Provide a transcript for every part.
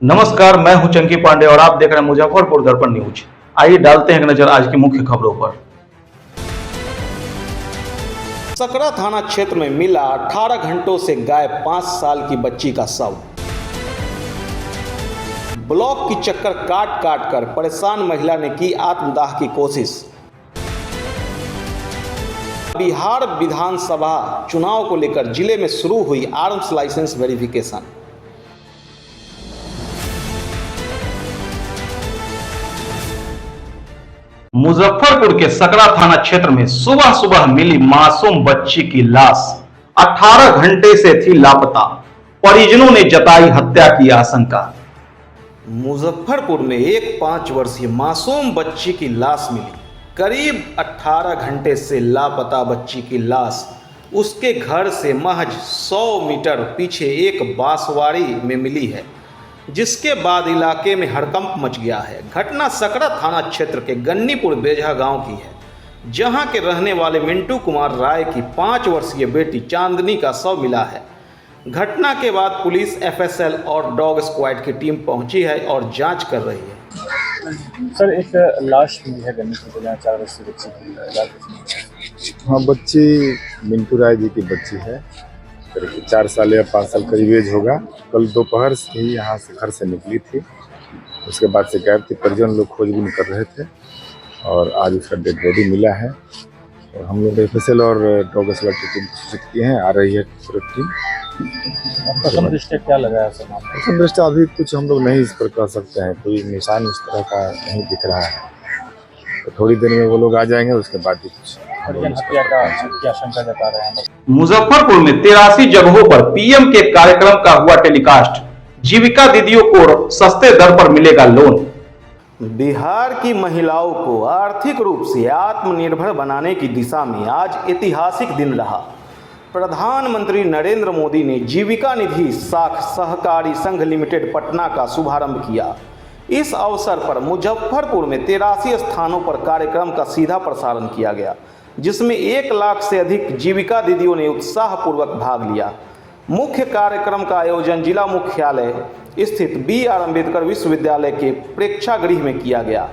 नमस्कार, मैं हूं चंकी पांडे और आप देख रहे हैं मुजफ्फरपुर दर्पण न्यूज। आइए डालते हैं एक नजर आज की मुख्य खबरों पर। सकरा थाना क्षेत्र में मिला 18 घंटों से गायब 5 साल की बच्ची का शव। ब्लॉक की चक्कर काट काट कर परेशान महिला ने की आत्मदाह की कोशिश। बिहार विधानसभा चुनाव को लेकर जिले में शुरू हुई आर्म्स लाइसेंस वेरिफिकेशन। मुजफ्फरपुर के सकरा थाना क्षेत्र में सुबह सुबह मिली मासूम बच्ची की लाश 18 घंटे से थी लापता। परिजनों ने जताई हत्या की आशंका। मुजफ्फरपुर में एक 5 वर्षीय मासूम बच्ची की लाश मिली। करीब 18 घंटे से लापता बच्ची की लाश उसके घर से महज 100 मीटर पीछे एक बांसवाड़ी में मिली है, जिसके बाद इलाके में हड़कंप मच गया है। घटना सकरा थाना क्षेत्र के गन्नीपुर बेझा गांव की है, जहां के रहने वाले मिंटू कुमार राय की 5 वर्षीय बेटी चांदनी का शव मिला है। घटना के बाद पुलिस, एफएसएल और डॉग स्क्वाड की टीम पहुंची है और जांच कर रही है। सर, एक लाश मिली है गन्नीपुर में 4 वर्षीय बच्ची। हाँ, बच्ची मिंटू राय जी की बच्ची है। करीब 4 साल या 5 साल करीब एज होगा। कल दोपहर से ही यहाँ से घर से निकली थी, उसके बाद से गायब थी। परिजन लोग खोजबीन कर रहे थे और आज उसका डेड बॉडी मिला है। और हम लोग एफएसएल और डॉग स्क्वाड की टीम सूचित किए हैं, आ रही है पूरी टीम। प्रथम दृष्टया क्या लगा है सर? प्रथम दृष्टया अभी कुछ हम लोग नहीं इस पर कह सकते हैं, कोई निशान उस तरह का नहीं दिख रहा है। तो थोड़ी देर में वो लोग आ जाएंगे, उसके बाद ही कुछ हत्या की आशंका जता रहे हैं। मुजफ्फरपुर में 83 जगहों पर पीएम के कार्यक्रम का हुआ टेलीकास्ट। जीविका दीदियों को सस्ते दर पर मिलेगा लोन। बिहार की महिलाओं को आर्थिक रूप से आत्मनिर्भर बनाने की दिशा में आज ऐतिहासिक दिन रहा। प्रधानमंत्री नरेंद्र मोदी ने जीविका निधि साख सहकारी संघ लिमिटेड पटना का शुभारंभ किया। इस अवसर पर मुजफ्फरपुर में 83 स्थानों पर कार्यक्रम का सीधा प्रसारण किया गया, जिसमें 1 लाख से अधिक जीविका दीदियों ने उत्साहपूर्वक भाग लिया। मुख्य कार्यक्रम का आयोजन जिला मुख्यालय स्थित BR अम्बेडकर विश्वविद्यालय के प्रेक्षागृह में किया गया।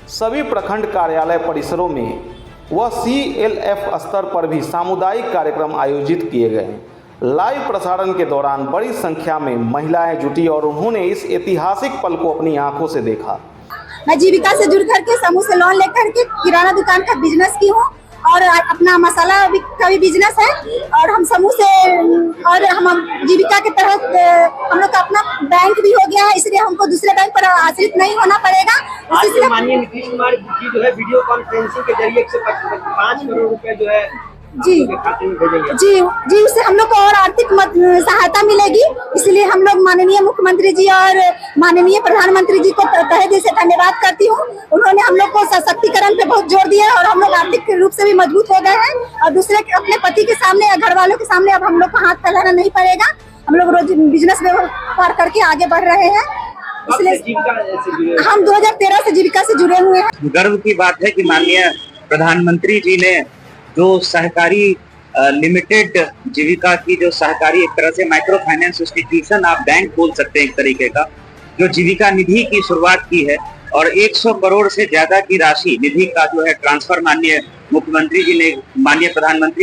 सभी प्रखंड कार्यालय परिसरों में व CLF स्तर पर भी सामुदायिक कार्यक्रम आयोजित किए गए। लाइव प्रसारण के दौरान बड़ी संख्या में महिलाएं जुटी और उन्होंने इस ऐतिहासिक पल को अपनी आंखों से देखा। मैं जीविका से जुड़ करके समूह से लोन लेकर के किराना दुकान का बिजनेस की हूँ और अपना मसाला का भी बिजनेस है। और हम समूह से और हम जीविका के तहत हम लोग का अपना बैंक भी हो गया है, इसलिए हमको दूसरे बैंक पर आश्रित नहीं होना पड़ेगा। माननीय नीतीश कुमार जी जो है वीडियो कॉन्फ्रेंसिंग के जरिए 105 करोड़ रुपए जो है जी जी उससे हम लोग को और आर्थिक सहायता मिलेगी। इसलिए हम लोग माननीय मुख्यमंत्री जी और माननीय प्रधानमंत्री जी को तहे दिल से धन्यवाद करती हूँ। उन्होंने हम लोग को सशक्तिकरण पे बहुत जोर दिया और हम लोग आर्थिक रूप से भी मजबूत हो गए हैं और दूसरे अपने पति के सामने या घर वालों के सामने अब हम लोग को हाथ फैलाना नहीं पड़ेगा। हम लोग रोज बिजनेस व्यापार करके आगे बढ़ रहे हैं। इसलिए हम 2013 से जीविका से जुड़े हुए हैं। गर्व की बात है कि माननीय प्रधानमंत्री जी ने जो सहकारी लिमिटेड जीविका की जो सहकारी एक तरह से माइक्रो फाइनेंस इंस्टीट्यूशन आप बैंक बोल सकते हैं एक तरीके का, जो जीविका निधि की शुरुआत की है और 100 करोड़ से ज्यादा की राशि निधि का जो है ट्रांसफर माननीय प्रधानमंत्री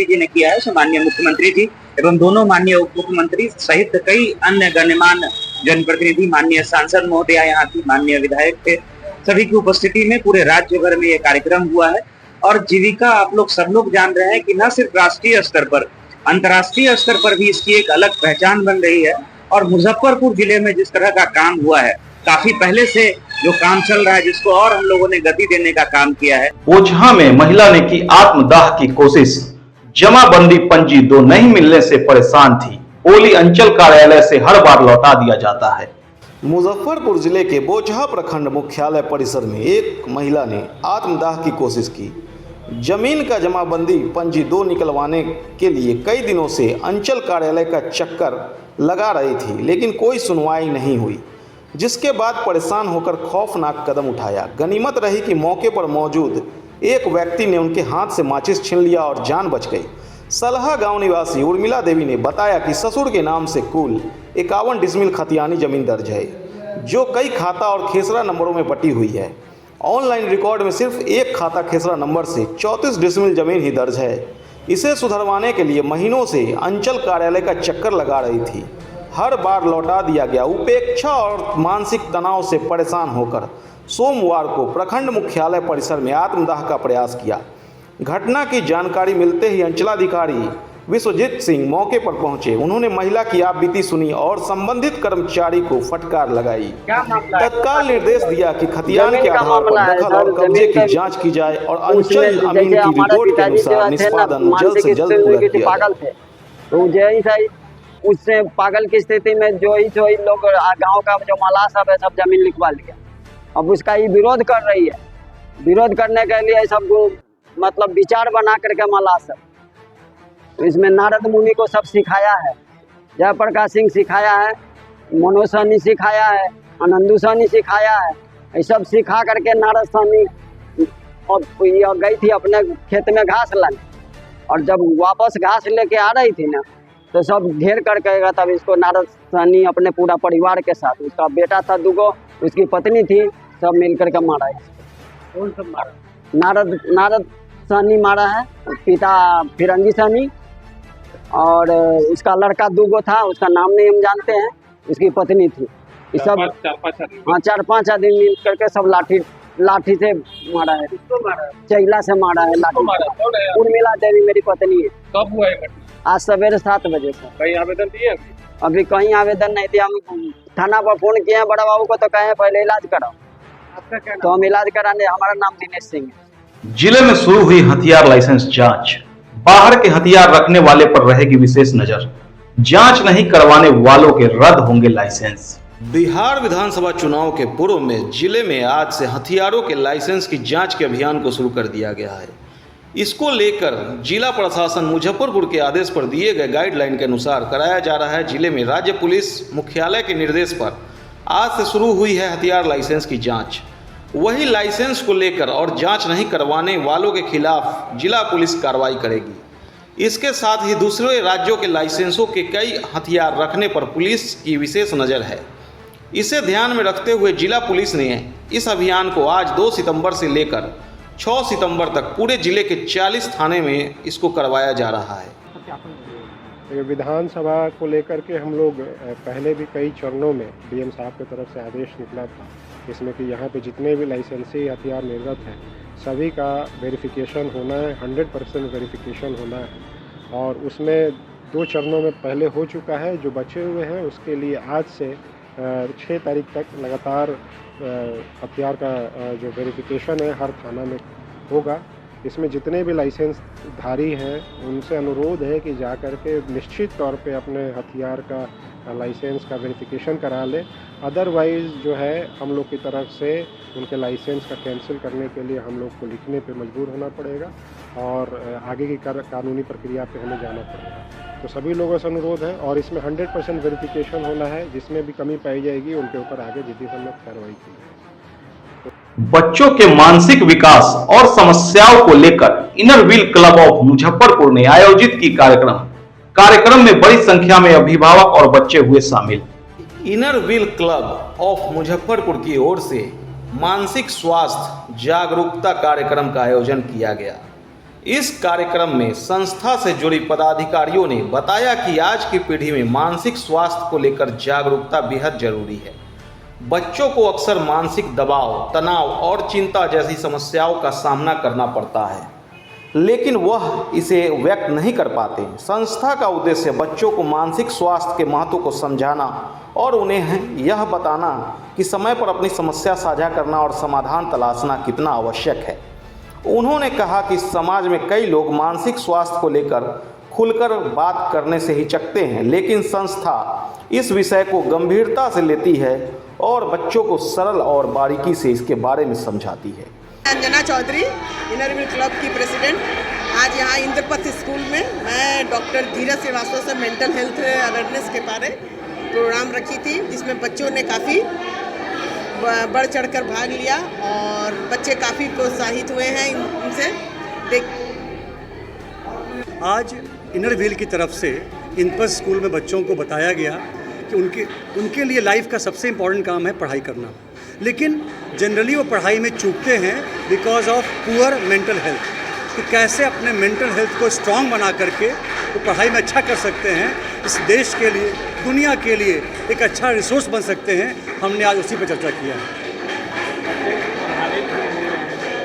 जी ने किया है। सो माननीय मुख्यमंत्री जी एवं दोनों माननीय उप मुख्यमंत्री सहित कई अन्य गण्यमान्य जनप्रतिनिधि, माननीय सांसद महोदया यहाँ की, माननीय विधायक थे, सभी की उपस्थिति में पूरे राज्य भर में ये कार्यक्रम हुआ है। और जीविका आप लोग सब लोग जान रहे हैं कि न सिर्फ राष्ट्रीय स्तर पर, अंतर्राष्ट्रीय स्तर पर भी इसकी एक अलग पहचान बन रही है। और मुजफ्फरपुर जिले में जिस तरह का काम हुआ है, काफी पहले से जो काम चल रहा है, जिसको और हम लोगों ने गति देने का काम किया है। बोचहा में महिला ने की आत्मदाह की कोशिश। जमाबंदी पंजी 2 नहीं मिलने से परेशान थी। ओली अंचल कार्यालय से हर बार लौटा दिया जाता है। मुजफ्फरपुर जिले के बोचहा प्रखंड मुख्यालय परिसर में एक महिला ने आत्मदाह की कोशिश की। जमीन का जमाबंदी पंजी 2 निकलवाने के लिए कई दिनों से अंचल कार्यालय का चक्कर लगा रही थी, लेकिन कोई सुनवाई नहीं हुई, जिसके बाद परेशान होकर खौफनाक कदम उठाया। गनीमत रही कि मौके पर मौजूद एक व्यक्ति ने उनके हाथ से माचिस छीन लिया और जान बच गई। सलहा गांव निवासी उर्मिला देवी ने बताया कि ससुर के नाम से कुल 51 डिसमिल खतियानी जमीन दर्ज है, जो कई खाता और खेसरा नंबरों में बटी हुई है। ऑनलाइन रिकॉर्ड में सिर्फ एक खाता खेसरा नंबर से 34 डिसमिल जमीन ही दर्ज है। इसे सुधरवाने के लिए महीनों से अंचल कार्यालय का चक्कर लगा रही थी। हर बार लौटा दिया गया। उपेक्षा और मानसिक तनाव से परेशान होकर सोमवार को प्रखंड मुख्यालय परिसर में आत्मदाह का प्रयास किया। घटना की जानकारी मिलते ही अंचलाधिकारी विश्वजीत सिंह मौके पर पहुंचे। उन्होंने महिला की आपबीती सुनी और संबंधित कर्मचारी को फटकार लगाई। तत्काल निर्देश दिया कि खतियान के आधार पर दखल और कब्जे की जांच की जाए और अंचल अमीन की रिपोर्ट के अनुसार निष्पादन जल्द से जल्द पूरा किया जाए। तो जैसे उससे पागल की स्थिति में जो ही लोग गांव का जो मल्लाह सब है सब जमीन लिखवा लिया। अब उसका ये विरोध कर रही है। विरोध करने के लिए सब मतलब विचार बना करके मल्लाह सब इसमें नारद मुनि को सब सिखाया है। जयप्रकाश सिंह सिखाया है, मनोज सहनी सिखाया है, आनंदू सहनी सिखाया है। ये सब सिखा करके नारद सहनी गई थी अपने खेत में घास लाने और जब वापस घास लेके आ रही थी ना तो सब घेर करके गया। तब इसको नारद सहनी अपने पूरा परिवार के साथ, उसका बेटा था दुगो, उसकी पत्नी थी, सब मिल करके मारा इसको। कौन सब मारा? नारद सहनी मारा है, पिता फिरंगी सहनी और उसका लड़का दुगो था, उसका नाम नहीं हम जानते हैं, उसकी पत्नी थी। ये सब 4-5 आदमी मिल करके सब लाठी से मारा है। किसको मारा? चैला से मारा है लाठी। उर्मिला देवी मेरी पत्नी है। कब हुआ है? आज सवेरे 7 बजे से। कहीं आवेदन दिए? अभी कहीं आवेदन नहीं दिया। हम थाना पर फोन किए हैं बड़ा बाबू को, तो कहे पहले इलाज कराओ। आपका क्या तो हम इलाज कराने, हमारा नाम दिनेश सिंह है। जिले में शुरू हुई हथियार लाइसेंस जांच। बाहर के हथियार रखने वाले पर रहेगी विशेष नजर। जांच नहीं करवाने वालों के रद्द होंगे लाइसेंस। बिहार विधानसभा चुनाव के पूर्व में जिले में आज से हथियारों के लाइसेंस की जांच के अभियान को शुरू कर दिया गया है। इसको लेकर जिला प्रशासन मुजफ्फरपुर के आदेश पर दिए गए गाइडलाइन के अनुसार कराया जा रहा है। जिले में राज्य पुलिस मुख्यालय के निर्देश पर आज से शुरू हुई है हथियार लाइसेंस की जांच। वही लाइसेंस को लेकर और जांच नहीं करवाने वालों के खिलाफ जिला पुलिस कार्रवाई करेगी। इसके साथ ही दूसरे राज्यों के लाइसेंसों के कई हथियार रखने पर पुलिस की विशेष नज़र है। इसे ध्यान में रखते हुए जिला पुलिस ने इस अभियान को आज 2 सितंबर से लेकर 6 सितंबर तक पूरे जिले के 40 थाने में इसको करवाया जा रहा है। विधानसभा को लेकर के हम लोग पहले भी कई चरणों में डीएम साहब की तरफ से आदेश निकला था, इसमें कि यहाँ पे जितने भी लाइसेंसी हथियार निर्गत हैं सभी का वेरिफिकेशन होना है, 100% वेरिफिकेशन होना है। और उसमें 2 चरणों में पहले हो चुका है। जो बचे हुए हैं उसके लिए आज से 6 तारीख तक लगातार हथियार का जो वेरिफिकेशन है हर थाना में होगा। इसमें जितने भी लाइसेंस धारी हैं उनसे अनुरोध है कि जा कर के निश्चित तौर पे अपने हथियार का लाइसेंस का वेरिफिकेशन करा लें। अदरवाइज़ जो है हम लोग की तरफ से उनके लाइसेंस का कैंसिल करने के लिए हम लोग को लिखने पे मजबूर होना पड़ेगा और आगे की कानूनी प्रक्रिया पे हमें जाना पड़ेगा। तो सभी लोगों से अनुरोध है और इसमें 100% वेरिफिकेशन होना है। जिसमें भी कमी पाई जाएगी उनके ऊपर आगे जिद्दी समेत कार्रवाई की जाएगी। बच्चों के मानसिक विकास और समस्याओं को लेकर inner wheel club of Muzaffarpur ने आयोजित की कार्यक्रम में बड़ी संख्या में अभिभावक और बच्चे हुए शामिल। Inner wheel club of Muzaffarpur की ओर से मानसिक स्वास्थ्य जागरूकता कार्यक्रम का आयोजन किया गया। इस कार्यक्रम में संस्था से जुड़ी पदाधिकारियों ने बताया कि आज की पीढ़ी में मानसिक स्वास्थ्य को लेकर जागरूकता बेहद जरूरी है। बच्चों को अक्सर मानसिक दबाव, तनाव और चिंता जैसी समस्याओं का सामना करना पड़ता है, लेकिन वह इसे व्यक्त नहीं कर पाते। संस्था का उद्देश्य बच्चों को मानसिक स्वास्थ्य के महत्व को समझाना और उन्हें यह बताना कि समय पर अपनी समस्या साझा करना और समाधान तलाशना कितना आवश्यक है। उन्होंने कहा कि समाज में कई लोग मानसिक स्वास्थ्य को लेकर खुलकर बात करने से हिचकते हैं, लेकिन संस्था इस विषय को गंभीरता से लेती है और बच्चों को सरल और बारीकी से इसके बारे में समझाती है। Anjana Chaudhary, inner wheel club की प्रेसिडेंट। आज यहाँ इंद्रपथ स्कूल में मैं डॉक्टर धीरज श्रीवास्तव से मेंटल हेल्थ अवेयरनेस के बारे प्रोग्राम रखी थी, जिसमें बच्चों ने काफ़ी बढ़ चढ़कर भाग लिया और बच्चे काफ़ी प्रोत्साहित हुए हैं इनसे। आज इनर व्हील की तरफ से इंद्रपथ स्कूल में बच्चों को बताया गया कि उनके लिए लाइफ का सबसे इम्पोर्टेंट काम है पढ़ाई करना, लेकिन जनरली वो पढ़ाई में चूकते हैं because of poor mental health. तो कैसे अपने मेंटल हेल्थ को स्ट्रॉन्ग बना करके वो पढ़ाई में अच्छा कर सकते हैं, इस देश के लिए, दुनिया के लिए एक अच्छा रिसोर्स बन सकते हैं, हमने आज उसी पर चर्चा किया है।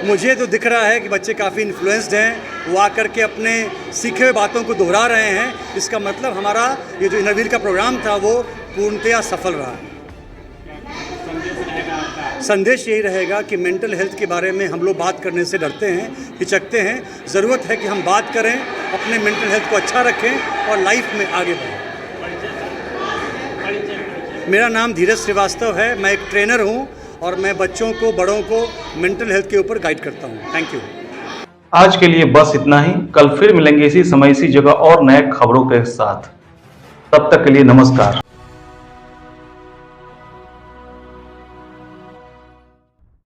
मुझे तो दिख रहा है कि बच्चे काफ़ी इन्फ्लुएंस्ड हैं, वो आकर के अपने सीखे हुए बातों को दोहरा रहे हैं। इसका मतलब हमारा ये जो इनर व्हील का प्रोग्राम था वो पूर्णतया सफल रहा। संदेश यही रहेगा कि मेंटल हेल्थ के बारे में हम लोग बात करने से डरते हैं, हिचकते हैं। ज़रूरत है कि हम बात करें, अपने मेंटल हेल्थ को अच्छा रखें और लाइफ में आगे बढ़ें। मेरा नाम धीरज श्रीवास्तव है, मैं एक ट्रेनर हूँ और मैं बच्चों को, बड़ों को मेंटल हेल्थ के ऊपर गाइड करता हूँ। Thank you. आज के लिए बस इतना ही। कल फिर मिलेंगे इसी समय इसी जगह और नए खबरों के साथ। तब तक के लिए नमस्कार।